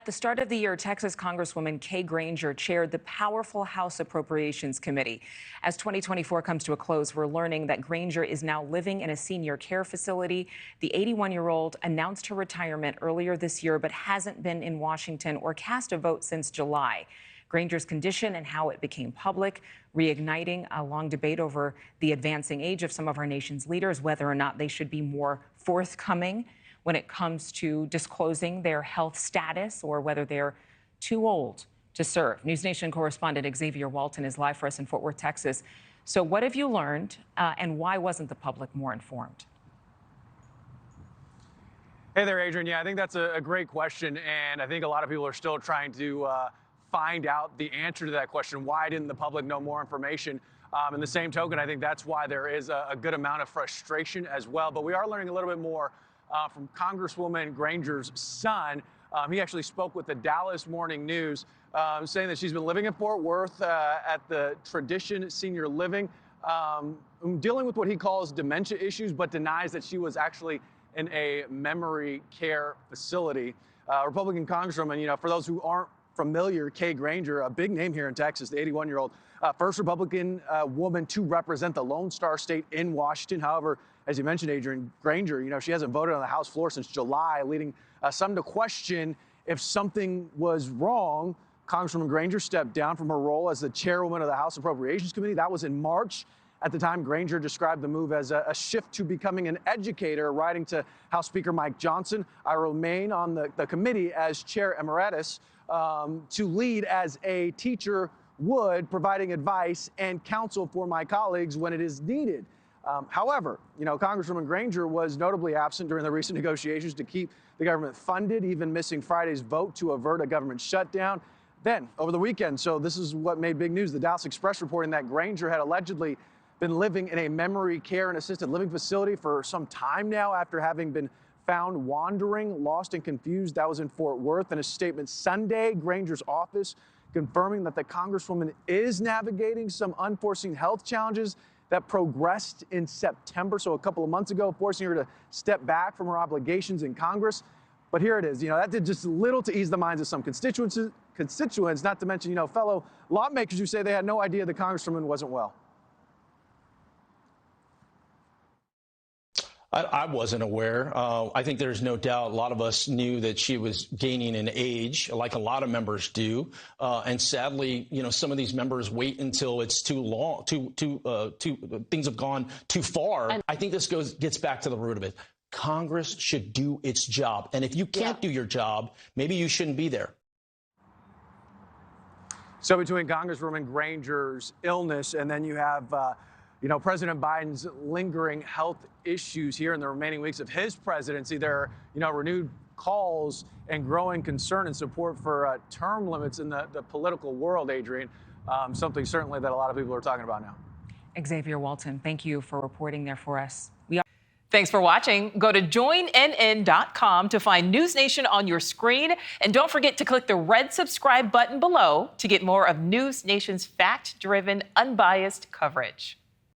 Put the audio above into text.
At the start of the year, Texas Congresswoman Granger chaired the powerful House Appropriations Committee. As 2024 comes to a close, we're learning that Granger is now living in a senior care facility. The 81-year-old announced her retirement earlier this year, but hasn't been in Washington or cast a vote since July. Granger's condition and how it became public, reigniting a long debate over the advancing age of some of our nation's leaders, whether or not they should be more forthcoming when it comes to disclosing their health status or whether they're too old to serve. NewsNation correspondent Xavier Walton is live for us in Fort Worth, Texas. So what have you learned and why wasn't the public more informed? Hey there, Adrian. Yeah, I think that's a great question. And I think a lot of people are still trying to find out the answer to that question. Why didn't the public know more information? In the same token, I think that's why there is a good amount of frustration as well. But we are learning a little bit more from Congresswoman Granger's son. He actually spoke with the Dallas Morning News, saying that she's been living in Fort Worth at the Tradition Senior Living, dealing with what he calls dementia issues, but denies that she was actually in a memory care facility. Republican Congresswoman, for those who aren't familiar, Granger, a big name here in Texas, the 81-year-old first Republican woman to represent the Lone Star State in Washington. However, as you mentioned, Adrian, Granger, she hasn't voted on the House floor since July, leading some to question if something was wrong. Congresswoman Granger stepped down from her role as the chairwoman of the House Appropriations Committee. That was in March. At the time, Granger described the move as a shift to becoming an educator, writing to House Speaker Mike Johnson, "I remain on the committee as chair emeritus to lead as a teacher would, providing advice and counsel for my colleagues when it is needed." However, Congresswoman Granger was notably absent during the recent negotiations to keep the government funded, even missing Friday's vote to avert a government shutdown. Then, over the weekend, so this is what made big news, the Dallas Express reporting that Granger had allegedly been living in a memory care and assisted living facility for some time now after having been found wandering, lost and confused. That was in Fort Worth. In a statement Sunday, Granger's office confirming that the Congresswoman is navigating some unforeseen health challenges that progressed in September, so a couple of months ago, forcing her to step back from her obligations in Congress. But here it is, that did just little to ease the minds of some constituents, not to mention, fellow lawmakers who say they had no idea the Congresswoman wasn't well. I wasn't aware. I think there's no doubt a lot of us knew that she was gaining in age, like a lot of members do. And sadly, some of these members wait until it's too long, things have gone too far. And I think this gets back to the root of it. Congress should do its job. And if you can't do your job, maybe you shouldn't be there. So between Congresswoman Granger's illness and then you have President Biden's lingering health issues here in the remaining weeks of his presidency, there are, renewed calls and growing concern and support for term limits in the political world, Adrian. Something certainly that a lot of people are talking about now. Xavier Walton, thank you for reporting there for us. Thanks for watching. Go to joinnn.com to find NewsNation on your screen. And don't forget to click the red subscribe button below to get more of NewsNation's fact-driven, unbiased coverage.